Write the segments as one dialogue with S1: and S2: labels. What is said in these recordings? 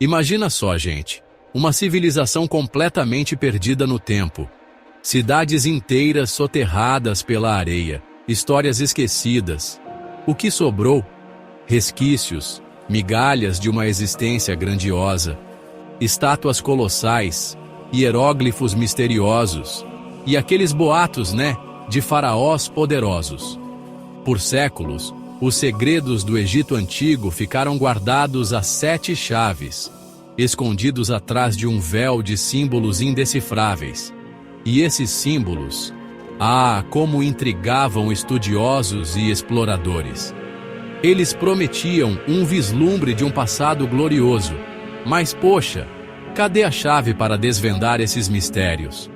S1: Imagina só, gente, uma civilização completamente perdida no tempo. Cidades inteiras soterradas pela areia, histórias esquecidas. O que sobrou? Resquícios, migalhas de uma existência grandiosa, estátuas colossais, hieróglifos misteriosos, e aqueles boatos, de faraós poderosos. Por séculos, os segredos do Egito Antigo ficaram guardados a 7 chaves, escondidos atrás de um véu de símbolos indecifráveis. E esses símbolos, como intrigavam estudiosos e exploradores. Eles prometiam um vislumbre de um passado glorioso. Mas, poxa, cadê a chave para desvendar esses mistérios?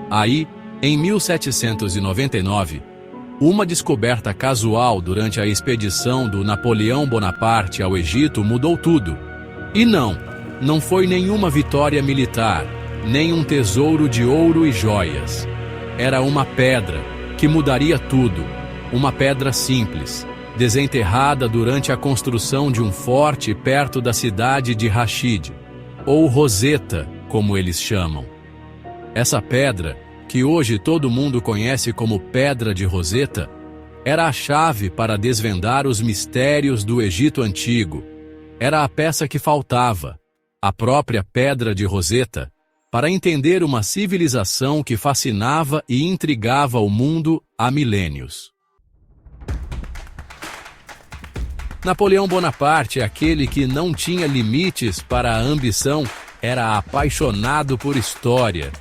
S1: Aí, em 1799, uma descoberta casual durante a expedição do Napoleão Bonaparte ao Egito mudou tudo. E não foi nenhuma vitória militar, nem um tesouro de ouro e joias. Era uma pedra que mudaria tudo, uma pedra simples, desenterrada durante a construção de um forte perto da cidade de Rashid, ou Roseta, como eles chamam. Essa pedra, que hoje todo mundo conhece como Pedra de Roseta, era a chave para desvendar os mistérios do Egito Antigo. Era a peça que faltava, a própria Pedra de Roseta, para entender uma civilização que fascinava e intrigava o mundo há milênios. Napoleão Bonaparte, aquele que não tinha limites para a ambição, era apaixonado por história.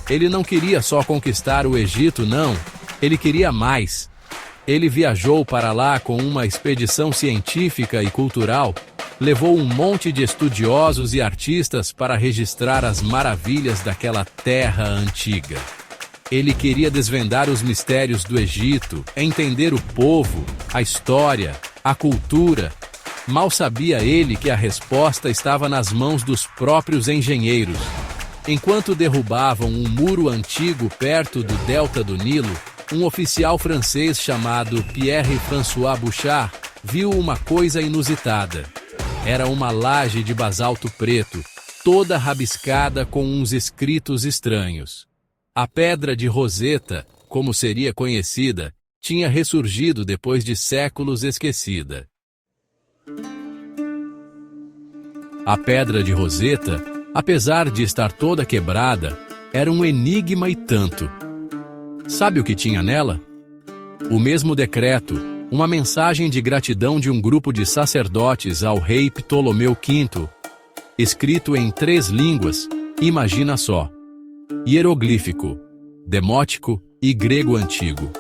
S1: Ele não queria só conquistar o Egito, não. Ele queria mais. Ele viajou para lá com uma expedição científica e cultural, levou um monte de estudiosos e artistas para registrar as maravilhas daquela terra antiga. Ele queria desvendar os mistérios do Egito, entender o povo, a história, a cultura. Mal sabia ele que a resposta estava nas mãos dos próprios engenheiros. Enquanto derrubavam um muro antigo perto do delta do Nilo, um oficial francês chamado Pierre-François Bouchard viu uma coisa inusitada. Era uma laje de basalto preto, toda rabiscada com uns escritos estranhos. A Pedra de Roseta, como seria conhecida, tinha ressurgido depois de séculos esquecida. A Pedra de Roseta, apesar de estar toda quebrada, era um enigma e tanto. Sabe o que tinha nela? O mesmo decreto, uma mensagem de gratidão de um grupo de sacerdotes ao rei Ptolomeu V, escrito em 3 línguas, imagina só: hieroglífico, demótico e grego antigo.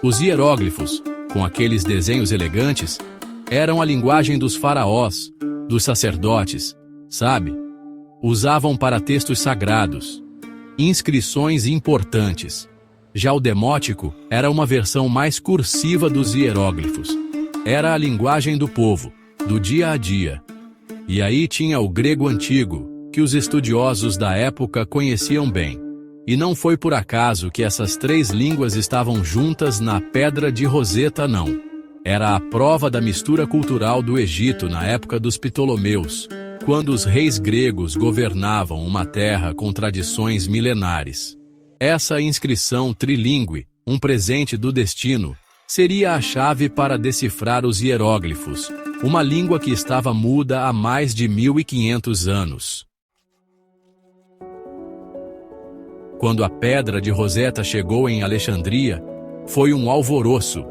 S1: Os hieróglifos, com aqueles desenhos elegantes, eram a linguagem dos faraós, dos sacerdotes, sabe? Usavam para textos sagrados, inscrições importantes. Já o demótico era uma versão mais cursiva dos hieróglifos. Era a linguagem do povo, do dia a dia. E aí tinha o grego antigo, que os estudiosos da época conheciam bem. E não foi por acaso que essas 3 línguas estavam juntas na Pedra de Roseta, não. Era a prova da mistura cultural do Egito na época dos Ptolomeus, quando os reis gregos governavam uma terra com tradições milenares. Essa inscrição trilíngue, um presente do destino, seria a chave para decifrar os hieróglifos, uma língua que estava muda há mais de 1500 anos. Quando a Pedra de Roseta chegou em Alexandria, foi um alvoroço.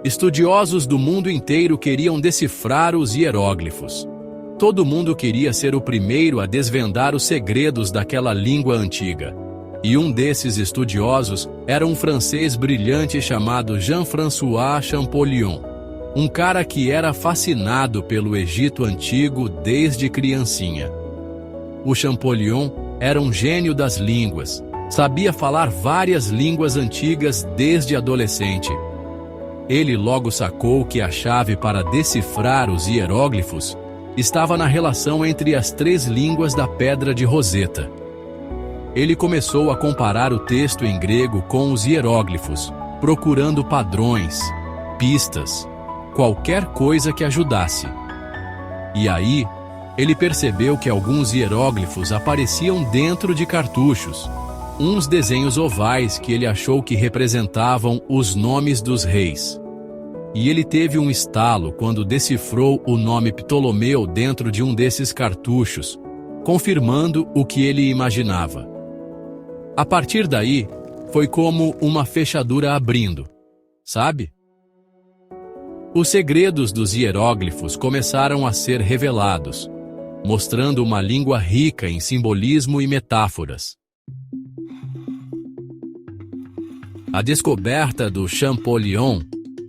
S1: Estudiosos do mundo inteiro queriam decifrar os hieróglifos. Todo mundo queria ser o primeiro a desvendar os segredos daquela língua antiga. E um desses estudiosos era um francês brilhante chamado Jean-François Champollion, um cara que era fascinado pelo Egito Antigo desde criancinha. O Champollion era um gênio das línguas, sabia falar várias línguas antigas desde adolescente. Ele logo sacou que a chave para decifrar os hieróglifos estava na relação entre as 3 línguas da Pedra de Roseta. Ele começou a comparar o texto em grego com os hieróglifos, procurando padrões, pistas, qualquer coisa que ajudasse. E aí, Ele percebeu que alguns hieróglifos apareciam dentro de cartuchos, uns desenhos ovais que ele achou que representavam os nomes dos reis. E ele teve um estalo quando decifrou o nome Ptolomeu dentro de um desses cartuchos, confirmando o que ele imaginava. A partir daí, foi como uma fechadura abrindo, sabe? Os segredos dos hieróglifos começaram a ser revelados, mostrando uma língua rica em simbolismo e metáforas. A descoberta do Champollion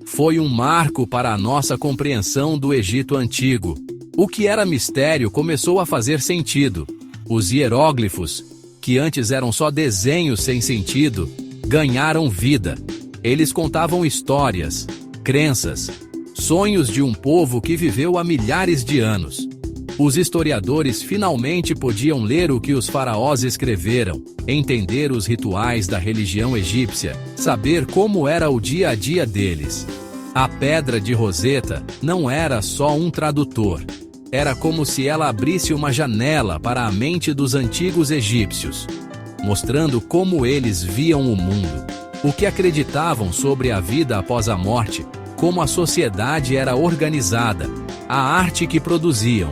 S1: foi um marco para a nossa compreensão do Egito Antigo. O que era mistério começou a fazer sentido. Os hieróglifos, que antes eram só desenhos sem sentido, ganharam vida. Eles contavam histórias, crenças, sonhos de um povo que viveu há milhares de anos. Os historiadores finalmente podiam ler o que os faraós escreveram, entender os rituais da religião egípcia, saber como era o dia a dia deles. A Pedra de Roseta não era só um tradutor. Era como se ela abrisse uma janela para a mente dos antigos egípcios, mostrando como eles viam o mundo, o que acreditavam sobre a vida após a morte, como a sociedade era organizada, a arte que produziam.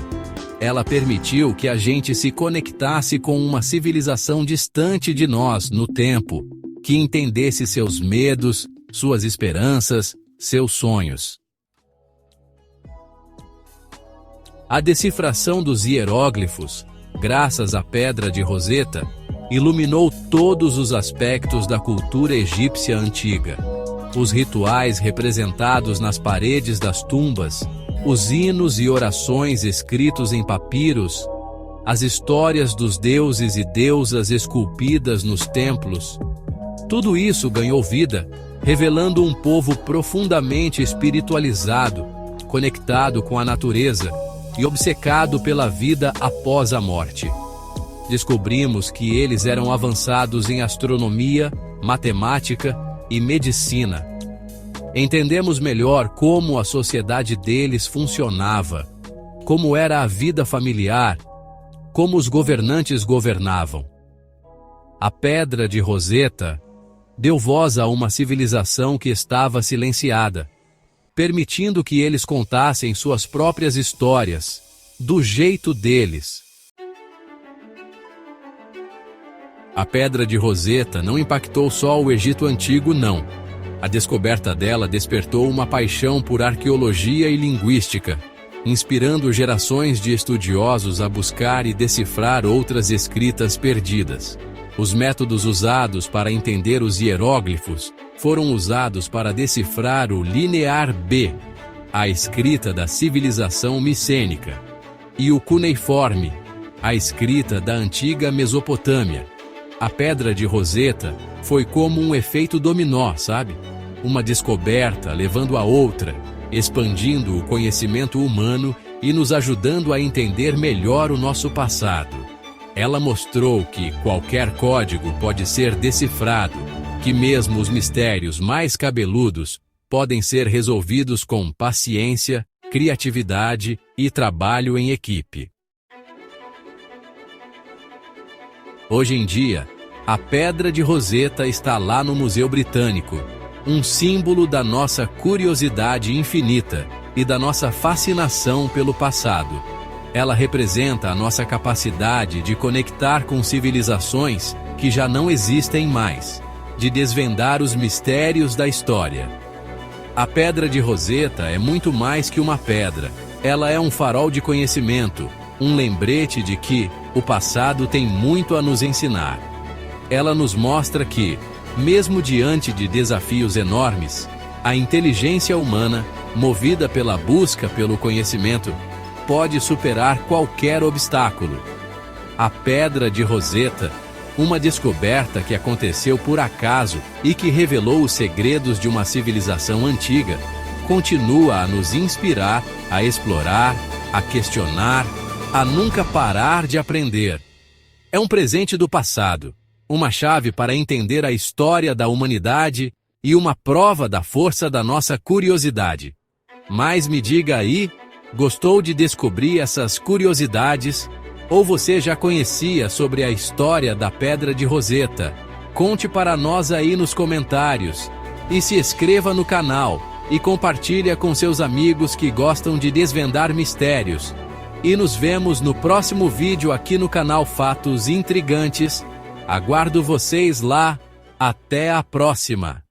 S1: Ela permitiu que a gente se conectasse com uma civilização distante de nós no tempo, que entendesse seus medos, suas esperanças, seus sonhos. A decifração dos hieróglifos, graças à Pedra de Roseta, iluminou todos os aspectos da cultura egípcia antiga. Os rituais representados nas paredes das tumbas, os hinos e orações escritos em papiros, as histórias dos deuses e deusas esculpidas nos templos. Tudo isso ganhou vida, revelando um povo profundamente espiritualizado, conectado com a natureza e obcecado pela vida após a morte. Descobrimos que eles eram avançados em astronomia, matemática e medicina. Entendemos melhor como a sociedade deles funcionava, como era a vida familiar, como os governantes governavam. A Pedra de Roseta deu voz a uma civilização que estava silenciada, permitindo que eles contassem suas próprias histórias, do jeito deles. A Pedra de Roseta não impactou só o Egito Antigo, não. A descoberta dela despertou uma paixão por arqueologia e linguística, inspirando gerações de estudiosos a buscar e decifrar outras escritas perdidas. Os métodos usados para entender os hieróglifos foram usados para decifrar o Linear B, a escrita da civilização micênica, e o cuneiforme, a escrita da antiga Mesopotâmia. A Pedra de Roseta foi como um efeito dominó, sabe? Uma descoberta levando a outra, expandindo o conhecimento humano e nos ajudando a entender melhor o nosso passado. Ela mostrou que qualquer código pode ser decifrado, que mesmo os mistérios mais cabeludos podem ser resolvidos com paciência, criatividade e trabalho em equipe. Hoje em dia, a Pedra de Roseta está lá no Museu Britânico, um símbolo da nossa curiosidade infinita e da nossa fascinação pelo passado. Ela representa a nossa capacidade de conectar com civilizações que já não existem mais, de desvendar os mistérios da história. A Pedra de Roseta é muito mais que uma pedra. Ela é um farol de conhecimento, um lembrete de que o passado tem muito a nos ensinar. Ela nos mostra que, mesmo diante de desafios enormes, a inteligência humana, movida pela busca pelo conhecimento, pode superar qualquer obstáculo. A Pedra de Roseta, uma descoberta que aconteceu por acaso e que revelou os segredos de uma civilização antiga, continua a nos inspirar, a explorar, a questionar, a nunca parar de aprender. É um presente do passado, uma chave para entender a história da humanidade e uma prova da força da nossa curiosidade. Mas me diga aí, Gostou de descobrir essas curiosidades? Ou você já conhecia sobre a história da Pedra de Roseta? Conte para nós aí nos comentários. E se inscreva no canal e compartilhe com seus amigos que gostam de desvendar mistérios. E nos vemos no próximo vídeo aqui no canal Fatos Intrigantes. Aguardo vocês lá. Até a próxima!